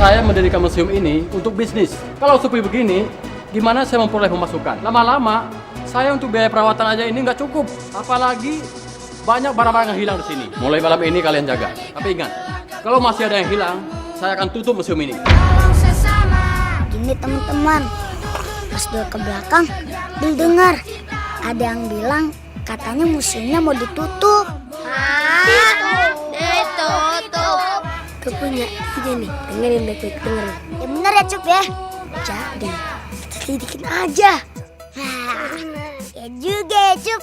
Saya mendirikan museum ini untuk bisnis. Kalau sepi begini, gimana saya memperoleh pemasukan? Lama-lama, saya untuk biaya perawatan aja ini nggak cukup. Apalagi banyak barang-barang yang hilang di sini. Mulai malam ini kalian jaga. Tapi ingat, kalau masih ada yang hilang, saya akan tutup museum ini. Gini teman-teman, pas dulu ke belakang, Dul dengar ada yang bilang katanya museumnya mau ditutup. Ditutup. Gue punya ide nih, dengerin baik-baik, dengerin. Ya bener ya Cup ya? Jadi, kita selidikin aja. Ya juga ya Cup.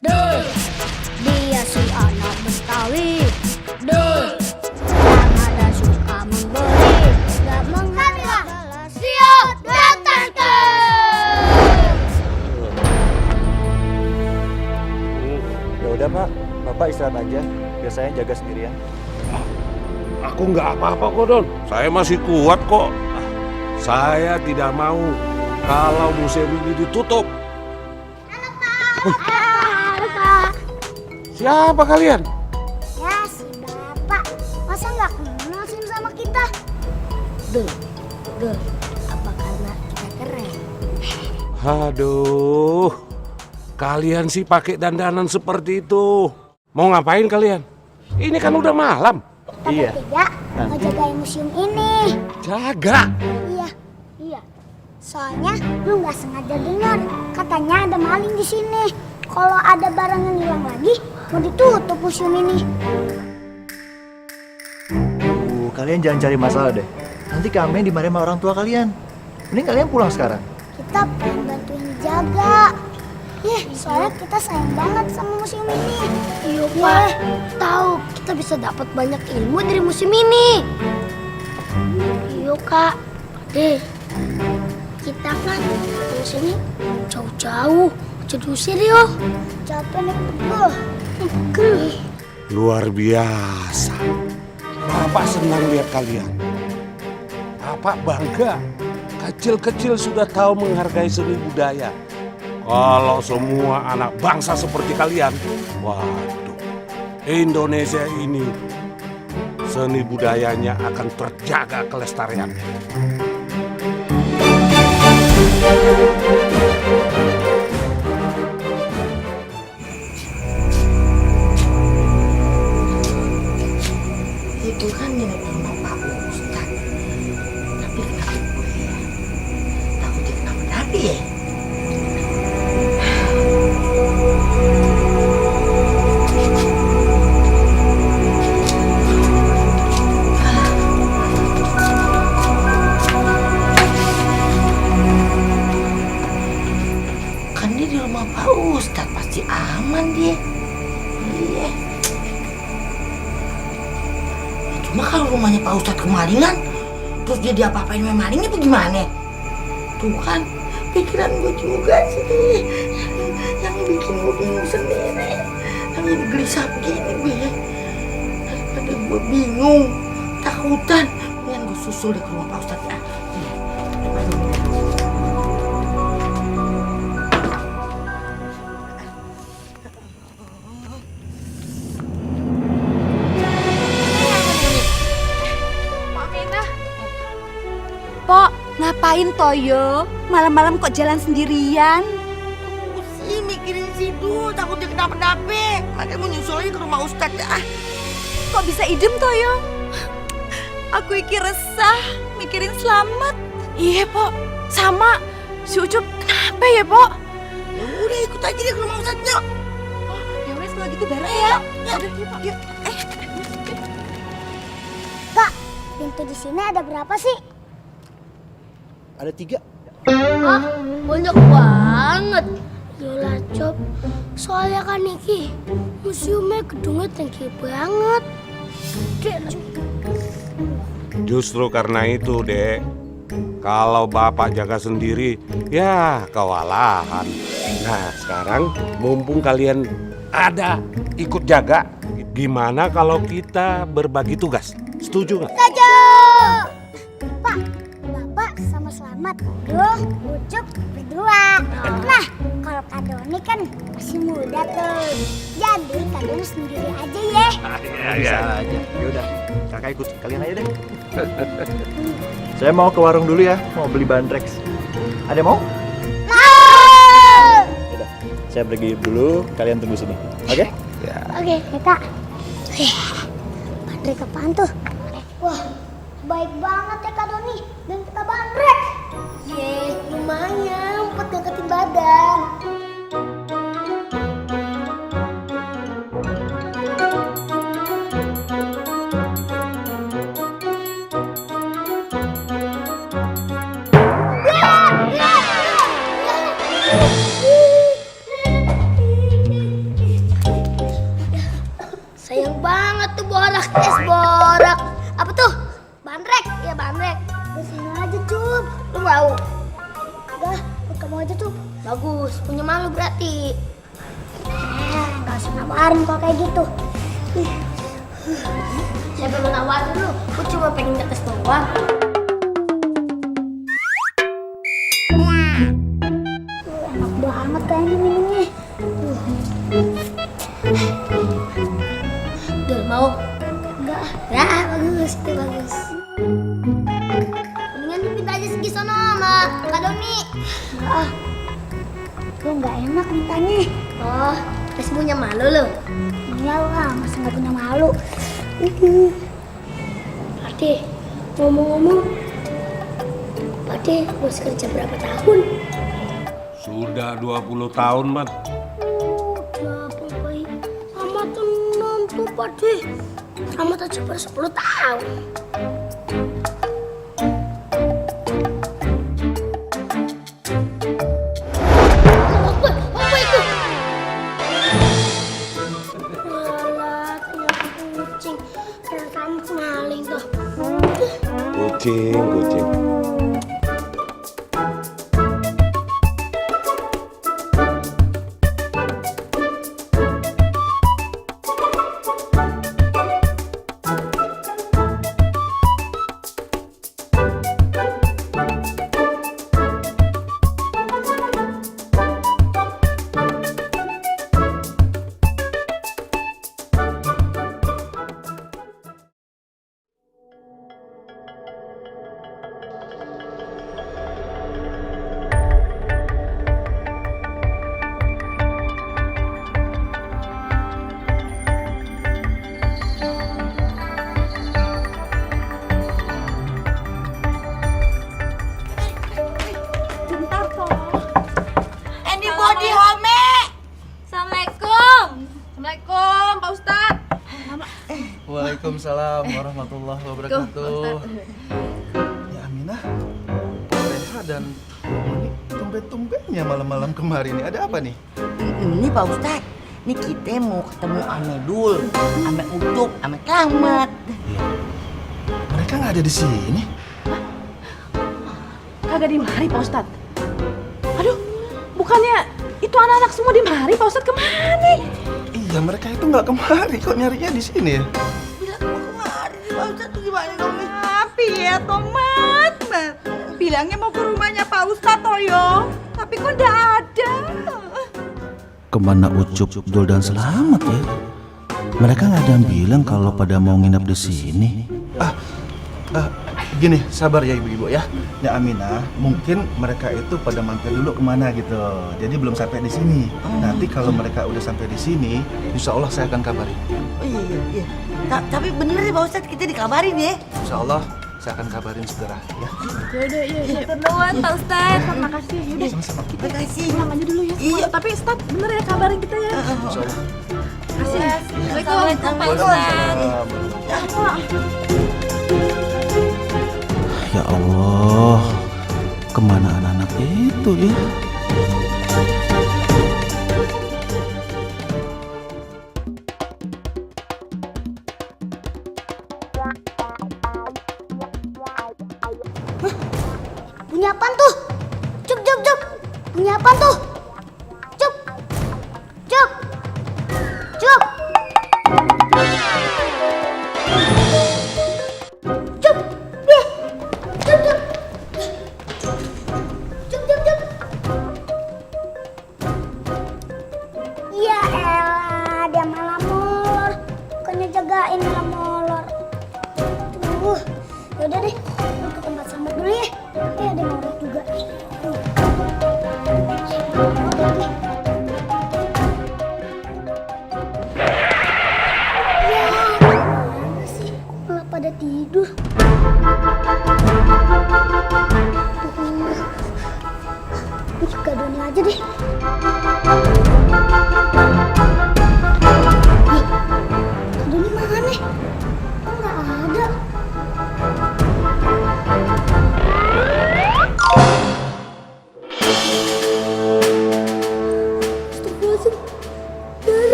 Dul, dia si anak Betawi. Dul, yang ada suka memberi, gak mengharap balas. Siap, datangkan. Ya udah Pak, Bapak istirahat aja. Biar saya jaga sendirian. Aku nggak apa-apa kok, Don. Saya masih kuat kok. Saya tidak mau kalau museum ini ditutup. Siapa kalian? Ya si Bapak, masa nggak kenal sih sama kita? Dul, apa karena kita keren? Aduh, kalian sih pakai dandanan seperti itu. Mau ngapain kalian? Ini kan udah malam. Iya. Tiga, mau jagain museum ini. Jaga. Iya. Soalnya lu nggak sengaja dengar katanya ada maling di sini. Kalau ada barang yang hilang lagi, mau ditutup museum ini. Kalian jangan cari masalah deh. Nanti kami dimarahin sama orang tua kalian. Mending kalian pulang sekarang. Kita pengen bantuin jaga. Soalnya kita sayang banget sama museum ini. Iya Pak, tahu kita bisa dapat banyak ilmu dari museum ini. Iya Kak, deh kita kan dari sini jauh-jauh, jadi usir yuk. Capek nih pegel. Luar biasa. Bapak senang lihat kalian. Bapak bangga. Kecil-kecil sudah tahu menghargai seni budaya. Kalau semua anak bangsa seperti kalian, waduh, Indonesia ini seni budayanya akan terjaga kelestariannya. Itu kan nenek rumah Pak Ustadz. Tapi kenapa ya? Takutnya kenapa-napa ya? Kan dia di rumah Pak Ustadz, pasti aman dia. Iya. Cuma kalau rumahnya Pak Ustadz kemalingan, terus dia diapa-apain sama malingnya bagaimana? Tuh kan, pikiran gue juga sih yang bikin gue bingung sendiri. Yang jadi gelisah begini gue. Daripada gue bingung, takutan, mendingan gue susul deh ke rumah Pak Ustadz ya. Pok, ngapain Toyo? Malam-malam kok jalan sendirian? Pusing mikirin si Dul, takut dia kenapa-napa. Makanya mau nyusul aja ke rumah Ustadz ya. Kok bisa idem Toyo? Aku iki resah, mikirin selamat. Iya Pok, sama. Si Ucup kenapa ya Pok? Ya udah ikut aja deh ke rumah Ustadz yuk. Ya wes kalau gitu bareng ya. Aduh, Yuk. Kak, pintu di sini ada berapa sih? Ada 3. Hah? Banyak banget. Yolah Cop, soalnya kan Niki museumnya gedungnya tinggi banget. Justru karena itu, Dek. Kalau Bapak jaga sendiri, ya kewalahan. Nah, sekarang mumpung kalian ada ikut jaga, gimana kalau kita berbagi tugas? Setuju nggak? Setuju! Pak, Bapak sama sama Selamat, Dul, Ucup berdua. Nah, kalau Kak Doni kan masih muda tuh. Jadi Kak Doni sendiri aja ya. Bisa aja. Yaudah, kakak ikut kalian aja deh. Saya mau ke warung dulu ya, mau beli bahan Rex. Ada mau? Mau! Yaudah, saya pergi dulu, kalian tunggu sini. Oke? Oke, Kak. Bandrek apaan tuh? Wah, baik banget ya Kak Doni. Dan kita bandrek. Ye, lumayan buat ngangkatin badan. Sayang banget tuh borak, es borak. Apa tuh? Bandrek, ya bandrek. Udah sini aja Cup. Lu mau? Udah, buat kamu aja Cup. Bagus, punya malu berarti. Gak usah nawarin kalau kayak gitu. Saya belum nawarin dulu, aku cuma pengen ngetes doang. Enak banget kayaknya minumnya. Dul, mau? Enggak. Ya, bagus, itu bagus. Mendingan lu minta aja segi sono sama Kak Doni. Enggak. Lu nggak enak mintanya. Oh, terus punya malu lu? Iya lah, masa nggak punya malu. Pade, ngomong-ngomong, Pade bos kerja berapa tahun? Sudah 20 tahun, Man. Lama tenan tuh Pade. Selamat aja baru 10 tahun. Apa itu? Walah, ternyata kucing. Ternyata maling tuh. Kucing. Anybody home? Assalamualaikum. Assalamualaikum, Pak Ustadz. Waalaikumsalam warahmatullahi wabarakatuh. Ya Aminah, Reha dan ini tumben-tumbennya malam-malam kemarin ini. Ada apa nih? Ini Pak Ustadz, ini kita mau ketemu Ame Dul, Ame Ucup, Ame Selamat. Mereka nggak ada di sini. Kagak di mari, Pak Ustadz. Aduh, bukannya itu anak-anak semua di mari, Pak Ustadz kemana? Iya, mereka itu nggak kemari, kok nyarinya di sini ya? Bilang mau kemari nih Pak Ustadz tuh gimana dong nih? Tapi ya, Tomat. Bilangnya mau ke rumahnya Pak Ustadz, Toyo. Tapi kok nggak ada. Kemana Ucup, Dul dan Selamat ya? Mereka nggak ada yang bilang kalau pada mau nginep di sini. Gini, sabar ya ibu-ibu ya. Ya Aminah, mungkin mereka itu pada mampir dulu kemana gitu. Jadi belum sampai di sini. Nanti kalau mereka udah sampai di sini, insya Allah saya akan kabarin. Oh iya. Tapi bener ya Pak Ustadz, kita dikabarin ya. Insya Allah saya akan kabarin segera ya. Yaudah, iya. Ternuan, Pak Ustadz. Terima kasih. Yaudah, Sama-sama. Terima kasih. pulang aja dulu ya. Iya. Tapi Ustadz, bener ya kabarin kita ya. Insya Allah. Kasih. Assalamualaikum, Pak Waalaikumsalam. Ya Allah, kemana anak-anak itu ya? Bunyi apaan tuh? Cup. Bunyi apaan tuh? Cup.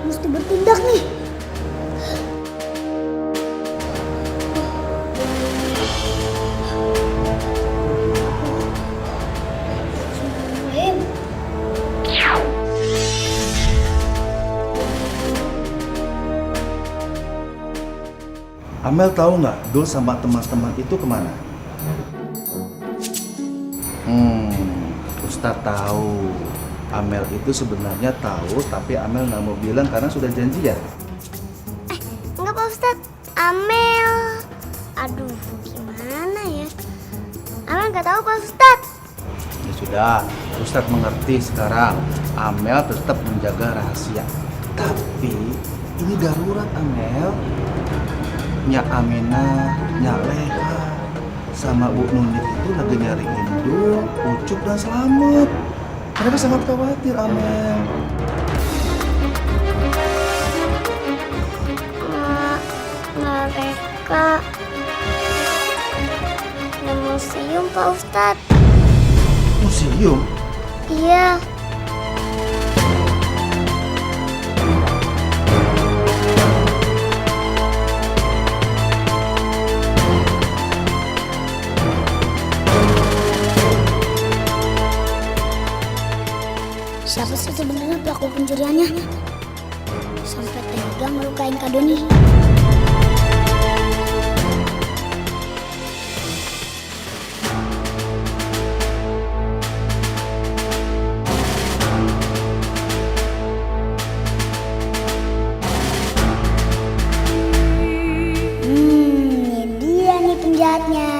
mesti bertindak nih. Amel tahu nggak Dul sama teman-teman itu kemana? Ustadz tahu. Amel itu sebenarnya tahu, tapi Amel nggak mau bilang karena sudah janji ya. Enggak Pak Ustadz, Amel. Aduh, gimana ya? Amel nggak tahu Pak Ustadz. Ya sudah, Ustadz mengerti sekarang. Amel tetap menjaga rahasia. Tapi ini darurat Amel. Nyak Aminah, Nyak Leha, sama Bu Nunit itu lagi nyariin Dul, Ucup dan Slamet. Mereka sangat khawatir Amel. Mereka di museum Pak Ustadz. Museum? Iya. Siapa sih sebenarnya pelaku pencuriannya? Sampai tega ngelukain Kak Doni. Ini dia nih penjahatnya.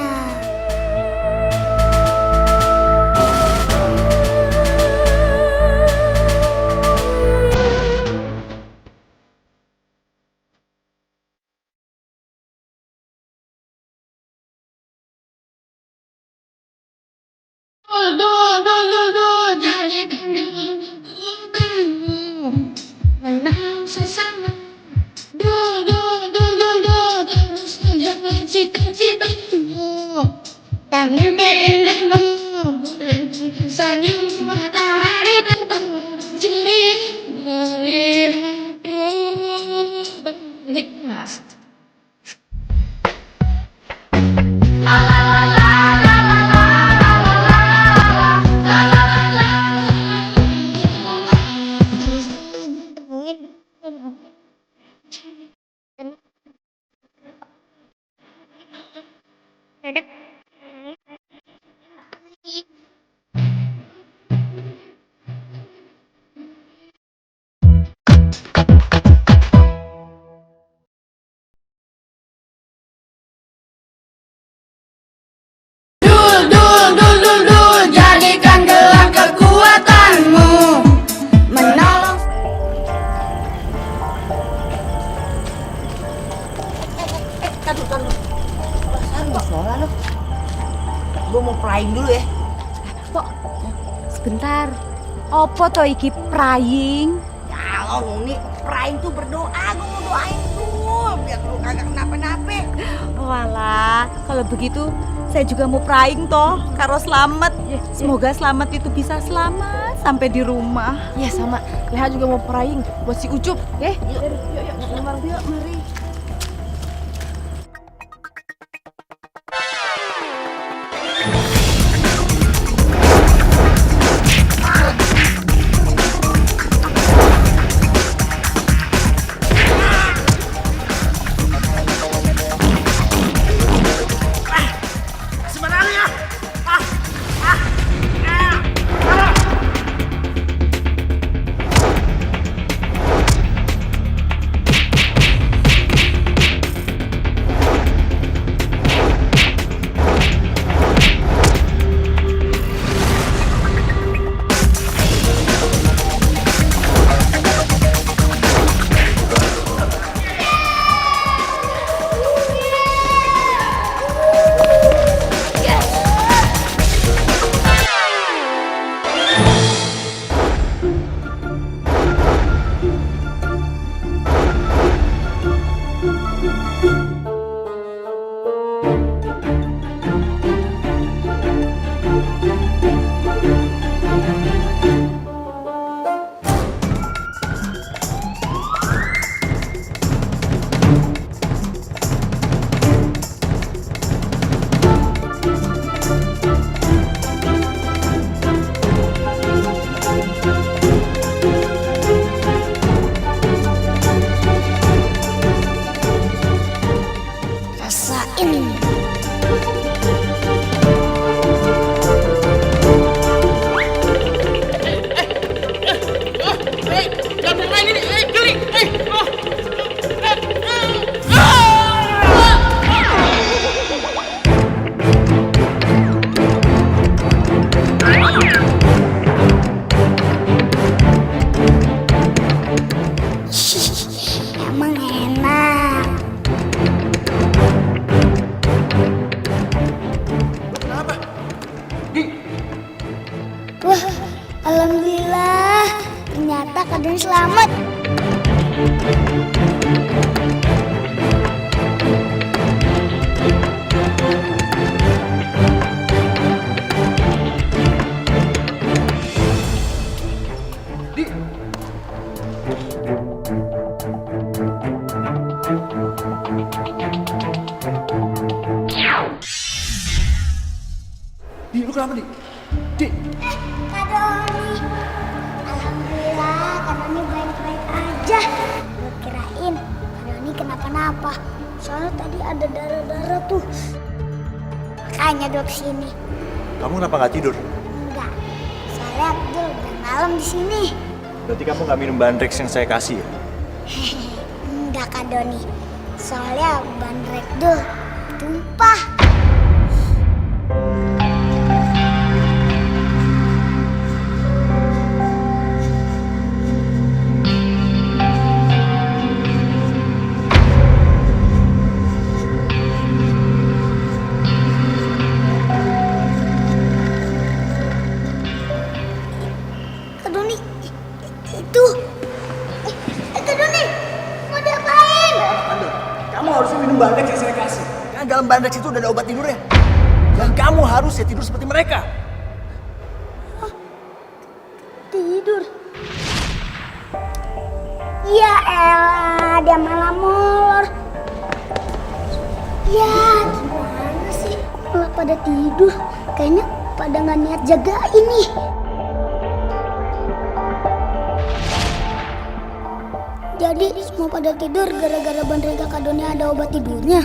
Jadikan gelang kekuatanmu menolong. Gue mau flying dulu ya. Pok, sebentar. Opo to iki praying? Kalau Nuni flying tuh berdoa, gue mau doain tuh biar lu kagak kenapa-napa. Walah, kalau begitu saya juga mau praying toh, karo Slamet. Semoga Slamet itu bisa selamat sampai di rumah. Ya sama, Leha juga mau praying buat si Ucup. Yuk, mari. Emang enak. Wah, alhamdulillah. Ternyata kalian selamat. Di, lu kenapa, Di? Di, Kak Doni. Alhamdulillah, Kak Doni baik-baik aja. Gue kirain Kak Doni kenapa-napa. Soalnya tadi ada darah-darah tuh. Makanya duduk sini. Kamu kenapa nggak tidur? Enggak. Soalnya Abdul udah malam di sini. Berarti kamu nggak minum Bandrex yang saya kasih ya? Enggak Kak Doni. Soalnya ban Rekdul tumpah. Kak Doni, itu. Kak Doni, mau diapain? Kamu harusnya minum Bandrex yang saya kasih. Karena dalam Bandrex itu udah ada obat tidurnya. Dan kamu harus ya tidur seperti mereka. Tidur. Ya elah, dia malah molor. Ya gimana sih? Malah pada tidur. Kayaknya pada nggak niat jaga ini. Jadi semua pada tidur gara-gara Bandrek Kak Doni ada obat tidurnya.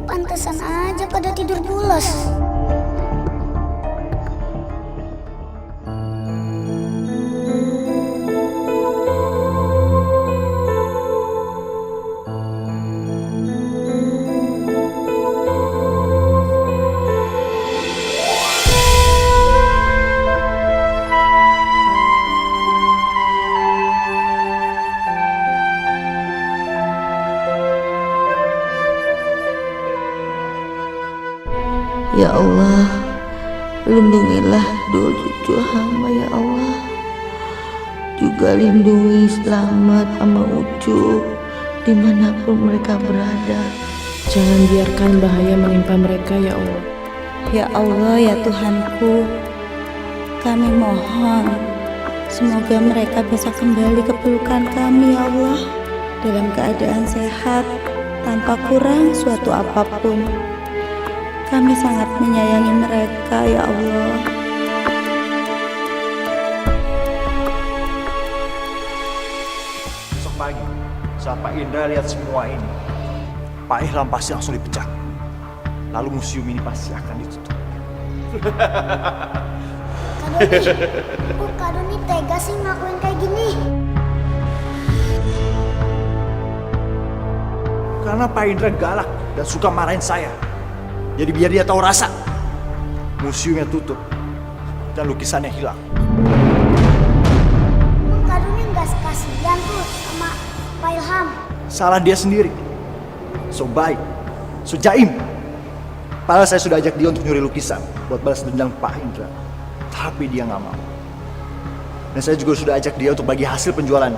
Pantesan aja pada tidur pulas. Ya Allah, lindungilah dua cucu hamba ya Allah. Juga lindungi selamat sama Ucup dimanapun mereka berada. Jangan biarkan bahaya menimpa mereka ya Allah. Ya Allah ya Tuhanku, kami mohon semoga mereka bisa kembali ke pelukan kami ya Allah, dalam keadaan sehat tanpa kurang suatu apapun. Kami sangat menyayangi mereka ya Allah. Besok pagi, saat Pak Indra lihat semua ini, Pak Ihlam pasti langsung dipecat. Lalu museum ini pasti akan ditutup. Kak Doni tega sih ngakuin kayak gini. Karena Pak Indra galak dan suka marahin saya. Jadi biar dia tahu rasa, museumnya tutup dan lukisannya hilang. Kak Doni nggak kasihan tuh sama Pak Ilham. Salah dia sendiri. So baik, so jaim. Padahal saya sudah ajak dia untuk nyuri lukisan buat balas dendam Pak Indra. Tapi dia nggak mau. Dan saya juga sudah ajak dia untuk bagi hasil penjualan.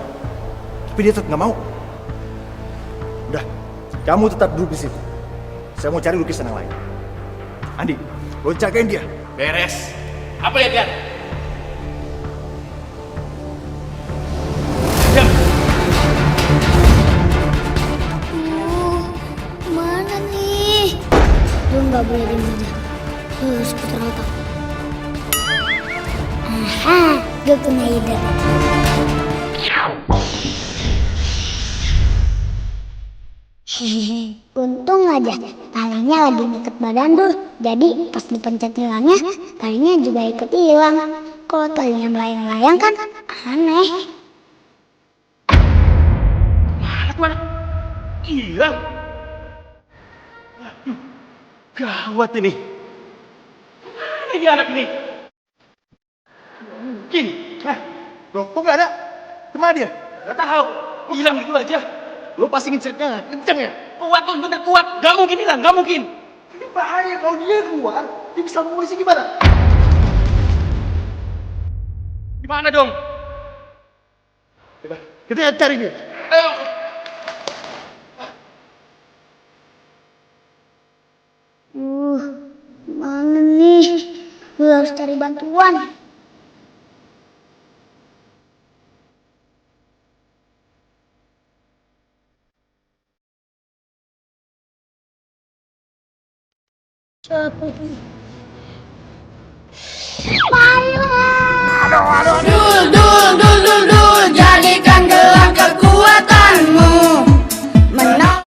Tapi dia tetap nggak mau. Udah, kamu tetap duduk di situ. Saya mau cari lukisan yang lain. Andi, lo jagain dia. Beres. Apa lihat? Mana nih? Lu nggak boleh diem aja. Lu harus putar otak. Aha, gue punya ide. Hehehe, untung aja talinya lagi deket badan tuh. Jadi pas dipencet hilangnya, talinya juga ikut hilang. Kalau talinya melayang-layang kan aneh. Mana? Hilang. Aduh, gawat ini. Mana ini anak ini? Mungkin. Hah? Loh, kok nggak ada? Kemana dia? Gak tahu. Hilang gitu aja. Lo pasti ngincernya kenceng ya? Kuat tuh, bener kuat. Gak mungkin hilang, gak mungkin. Ini bahaya kalau dia keluar, dia bisa ngomong polisi gimana? Gimana dong? Coba, kita cari dia. Ayo. Mana nih? Gue harus cari bantuan. Siapa ini? Dul, jadikan gelang kekuatanmu. Menang.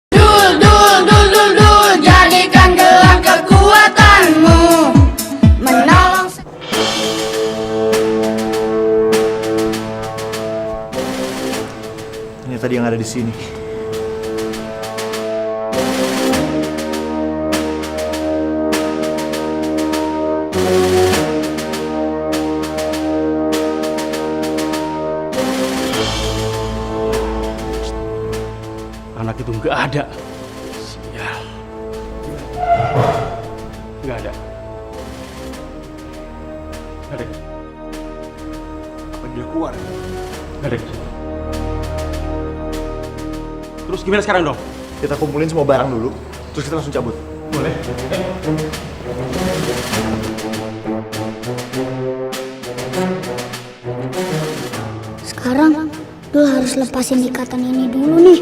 Dul, jadikan gelang kekuatanmu. Menolong. Ternyata dia yang ada di sini. Anak itu nggak ada. Sial. Nggak ada. Nggak ada. Apa dia keluar? Nggak ada. Terus gimana sekarang dong? Kita kumpulin semua barang dulu, terus kita langsung cabut. Boleh. Sekarang Dul harus lepasin ikatan ini dulu nih.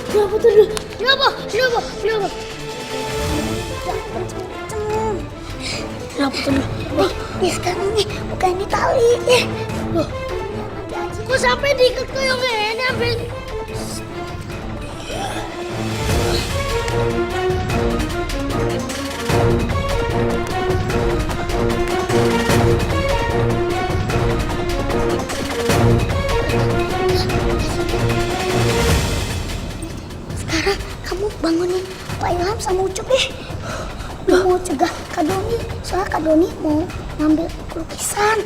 Kenapa tuh Dul? Kenapa? Kenapa tuh Dul? Nih sekarang nih, bukan ini tali. Loh, kok sampai diikat ke yang ini ambil? Sekarang kamu bangunin Pak Ilham sama Ucup deh. Lu mau cegah Kak Doni, soalnya Kak Doni mau ngambil lukisan.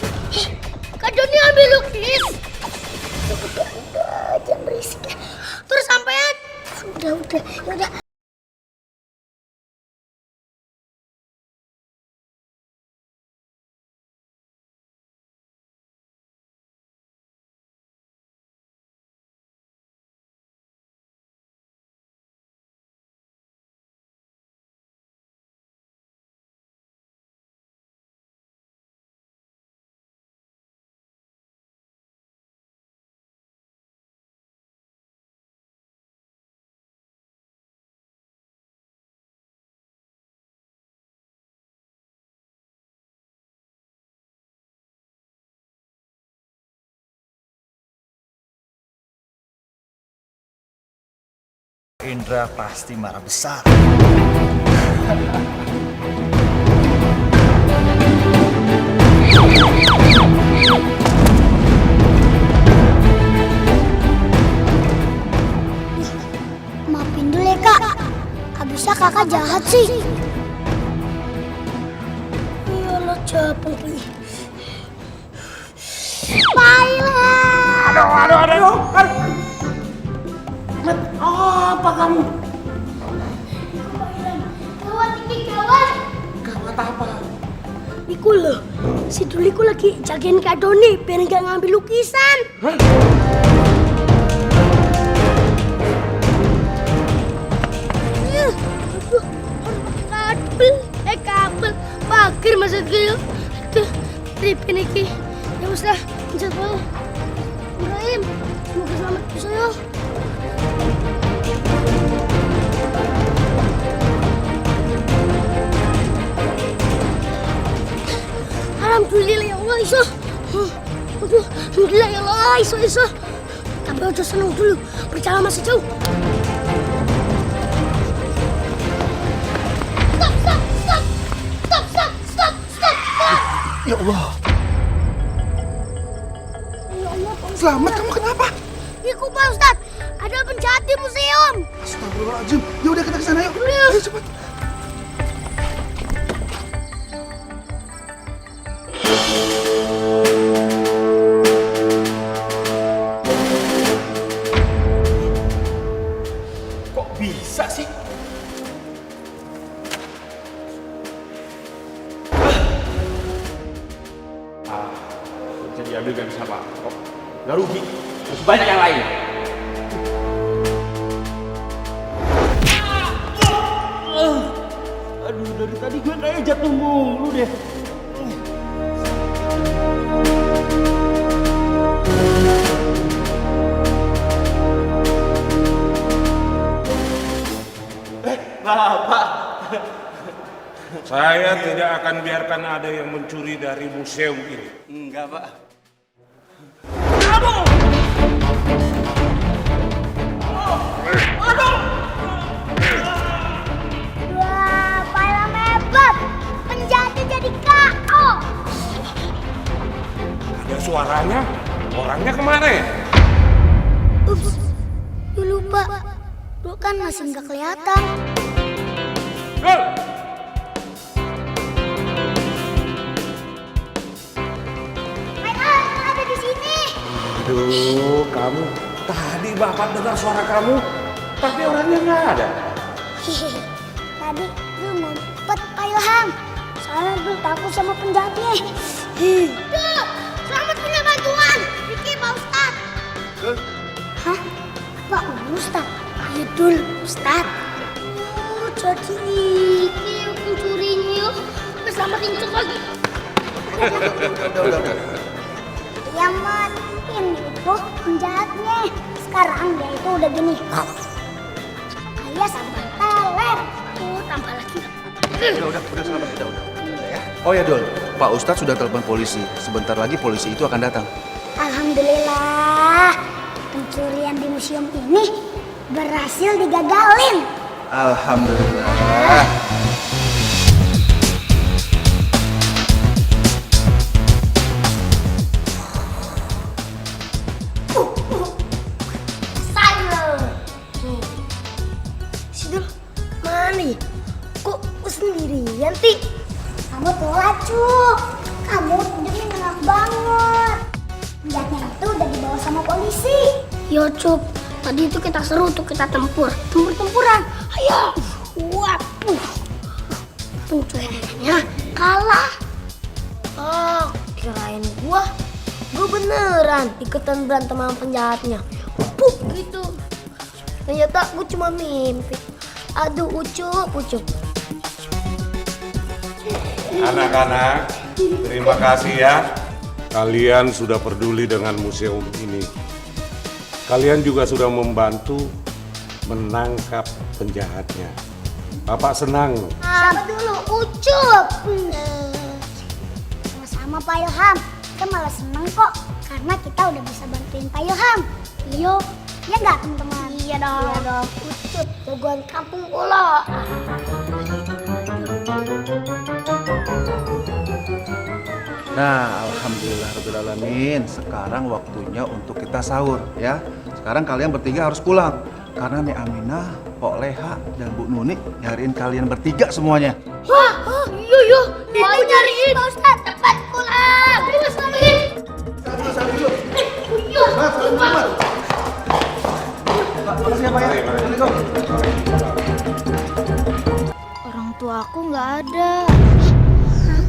Kak Doni ambil lukis? Udah, jangan berisik ya. Terus sampean? Udah, yaudah. Indra pasti marah besar. Maafin dulu ya Kak. Habisnya kakak jahat sih. Iyalah capek nih. Pilot. Aduh. Apa kamu? Gawat ini gawat. Gawat apa? Iku loh, si Duliku lagi jagain Kak Doni biar nggak ngambil lukisan. Hah? Kabel, pagar maksudku. trip ini ki. Ya wis lah, njat wae. Ibrahim, semoga selamat saya. Alhamdulillah ya Allah, Iso. Aduh, alhamdulillah ya Allah, Iso. Tapi aja senang dulu, perjalanan masih jauh. Stop. Ya Allah. Ya Allah, Pak Ustadz. Selamat, kamu kenapa? Iku Pak Ustadz, ada penjahat di museum. Astagfirullahaladzim. Ya udah kita ke sana yuk. Ayo cepat. Kok bisa sih? Jadi ambil gak bisa pak. Kok gak rugi? Masih banyak yang lain. Aduh, dari tadi gue kayak jatuh mulu deh. Bapak. Saya tidak akan biarkan ada yang mencuri dari museum ini. Enggak, Pak. Wah, paling hebat. Penjahatnya jadi KO. Ada suaranya? Orangnya kemana ya? Ups, lupa. Lu kan masih nggak kelihatan. Gol! Ada di sini. Aduh, kamu. Tadi Bapak dengar suara kamu, tapi orangnya nggak ada. Tadi lu ngumpet Pak Ilham. Soalnya lu takut sama penjahatnya. Tuh, selamat punya bantuan. Riki Pak Ustadz. Hah? Pak Ustadz? Ayo dulu Ustadz. Oh, jadi Riki yang pencurinya yuk. Selamatin cek lagi. Udah. Yang matiin itu penjahatnya. Sekarang dia itu udah gini. Kayak sampai teler. Tuh, tambah lagi. Udah selamat udah. Oh ya Dul, Pak Ustadz sudah telepon polisi. Sebentar lagi polisi itu akan datang. Alhamdulillah, pencurian di museum ini berhasil digagalin. Alhamdulillah. Sidul, mana? Kok sendirian, Ti? Kamu telat, Cuk. Kamu tidurnya nyenyak banget. Penjahatnya itu udah dibawa sama polisi. Yo, Cuk. Tadi itu kita seru tuh, kita tempur-tempuran. Ayo. Waduh. Pencuriannya kalah. Oh, kirain gua beneran ikutan berantem sama penjahatnya. Pup gitu. Ternyata gua cuma mimpi. Aduh, ucup. Anak-anak, terima kasih ya. Kalian sudah peduli dengan museum ini. Kalian juga sudah membantu menangkap penjahatnya. Bapak senang. Siapa dulu? Ucup. Sama-sama Pak Ilham. Kita malah seneng kok. Karena kita udah bisa bantuin Pak Ilham. Iya. Ya nggak teman-teman? Iya dong. Ucup. Jagoan kampung pula. Nah, alhamdulillahirobbilalamin. Sekarang waktunya untuk kita sahur ya. Sekarang kalian bertiga harus pulang karena Nek Aminah, Pok Leha, dan Bu Nuni nyariin kalian bertiga semuanya. Wah, iya. Mau nyariin. Pak Ustadz, cepat pulang. Terus kalian. Makasih ya Pak ya. Orang tua aku nggak ada.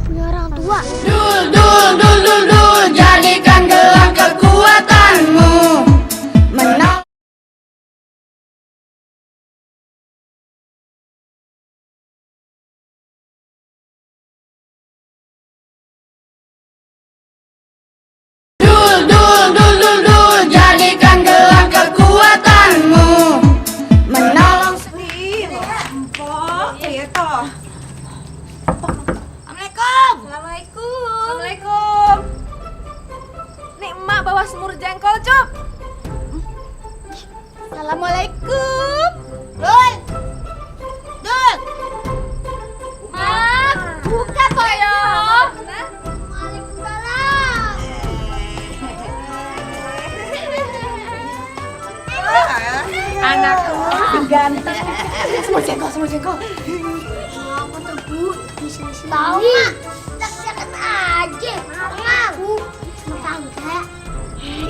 Punya orang tua. Dul, jadikan gelang kekuatanmu. semur jengkol, Cup. Assalamualaikum. Dul. Dul. Mak, buka Toyo. Waalaikumsalam. Anakku ganteng. Semur jengkol, semur jengkol. Apa tuh, Bu? Bisa tahu, Mak. Deket aja. Mau. Tetangga.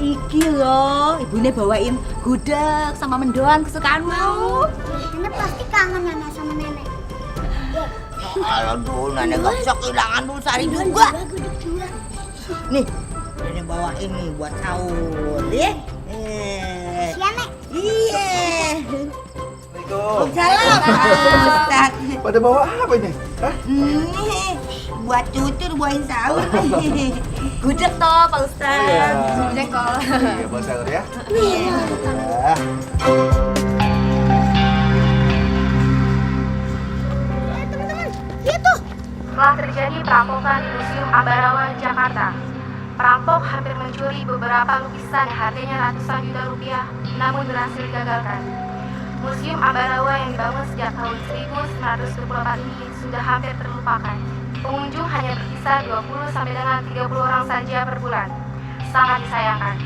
Iki loh, ibune bawain gudeg sama mendoan kesukaanmu. Nenek pasti kangen Nana sama nenek. Kalau dulu nenek gak bisa kehilangan dulu sehari juga. Nih, nenek bawa ini buat sahur, ya. Iya, Nek. Iya. Assalamualaikum. Salam, Pak Ustaz. Pada bawa apa ini? Hah? Nih, buat cucur buahin sahur. Gudeg toh, Pak Ustaz. Semur jengkol. Iya, buat sahur ya. Iya. Ya. Teman-teman, lihat tuh. Telah terjadi perampokan di Museum Ambarawa, Jakarta. Perampok hampir mencuri beberapa lukisan yang harganya ratusan juta rupiah, namun berhasil digagalkan. Museum Ambarawa yang dibangun sejak tahun 1924 ini sudah hampir terlupakan. Pengunjung hanya berkisar 20 sampai dengan 30 orang saja per bulan. Sangat disayangkan.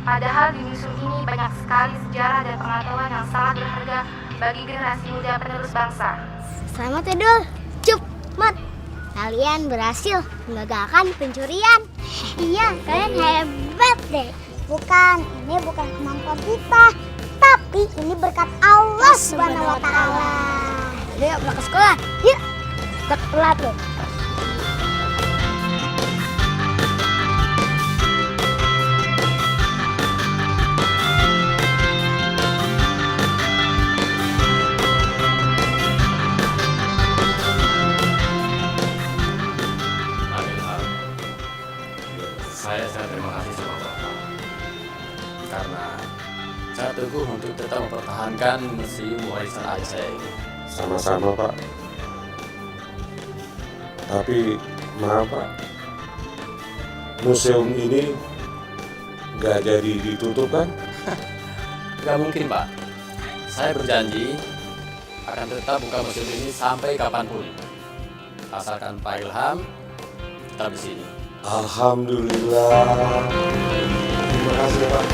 Padahal di museum ini banyak sekali sejarah dan pengetahuan yang sangat berharga bagi generasi muda penerus bangsa. Selamat ya, Dul. Cup, Mat. Kalian berhasil menggagalkan pencurian. Iya, kalian hebat deh. Ini bukan kemampuan kita, tapi ini berkat Allah Subhanahu wa taala. Yuk, berangkat sekolah. Yuk. Telat tuh. Saya sangat terima kasih sama Bapak karena saya teguh untuk tetap mempertahankan museum warisan ayah saya ini. Sama-sama, Pak. Tapi maaf, Pak. Museum ini nggak jadi ditutup kan? Gak mungkin, Pak. Saya berjanji akan tetap buka museum ini sampai kapanpun. Asalkan Pak Ilham tetap di sini. Alhamdulillah. Terima kasih, Pak.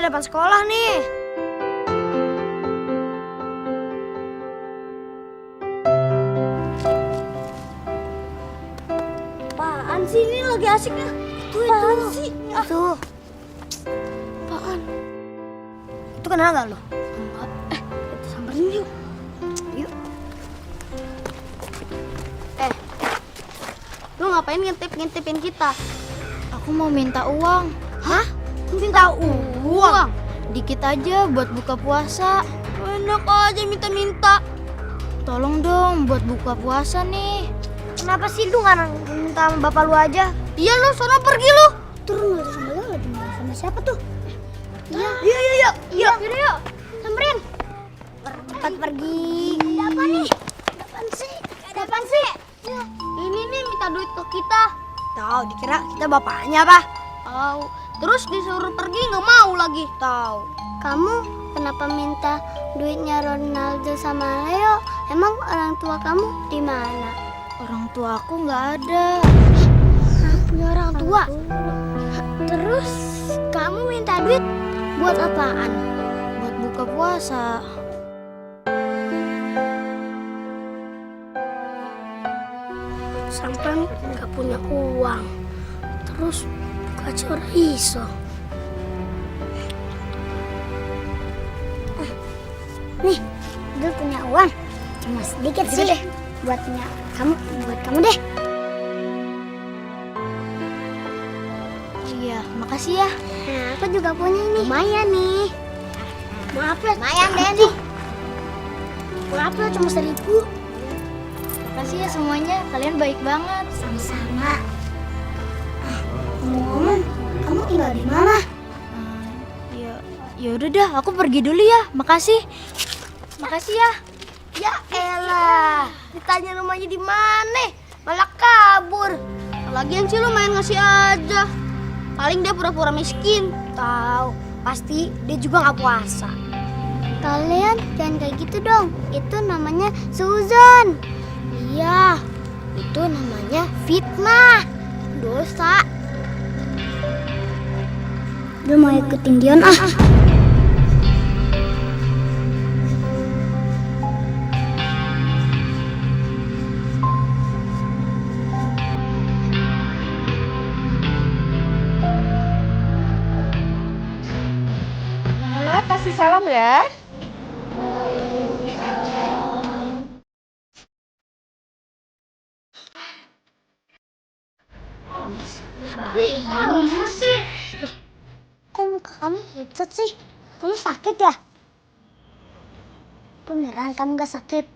depan sekolah nih. Apaan sih ini lagi asiknya? Apaan sih? Itu. Apaan? Itu kenal gak lo? Enggak. Kita samperin yuk. Yuk. Lu ngapain ngintipin kita? Aku mau minta uang. Hah? Minta uang? Dikit aja buat buka puasa. Enak aja minta-minta. Tolong dong buat buka puasa nih. Kenapa sih lu nggak minta sama bapak lu aja? Iya lu, sono pergi lu. Turun sama lu lagi sama siapa tuh? Iya. Yuk. Samperin. Cepat pergi. Ada apa nih? Ada apaan sih? Ini nih minta duit ke kita. Tahu, dikira kita bapaknya apa? Tahu. Terus disuruh pergi nggak mau lagi. Tahu. Kamu kenapa minta duitnya Ronaldo sama Leo? Emang orang tua kamu di mana? Orang tua aku nggak ada. Punya orang tua. Terus kamu minta duit buat apaan? Buat buka puasa. Sampai nggak punya uang. Terus kacau riso. Nih, Dul punya uang. Cuma sedikit sih. Buat kamu deh. Iya, makasih ya. Nah, aku juga punya ini. Lumayan nih. Maaf ya. Lumayan deh nih. Maaf ya, cuma 1.000. Makasih ya semuanya. Kalian baik banget. Sama-sama. Ngomong, kamu tinggal di mana? Ya udah dah, aku pergi dulu ya. Makasih. Makasih ya. Ya elah, ditanya rumahnya di mana, malah kabur. Lagian sih lu main ngasih aja. Paling dia pura-pura miskin. Tahu, pasti dia juga nggak puasa. Kalian jangan kayak gitu dong. Itu namanya suzon. Iya, itu namanya fitnah. Dosa. Udah mau ikutin Dion ah. Kasih salam ya. Kok muka kamu pucat sih? Kamu sakit ya? Beneran kamu gak sakit?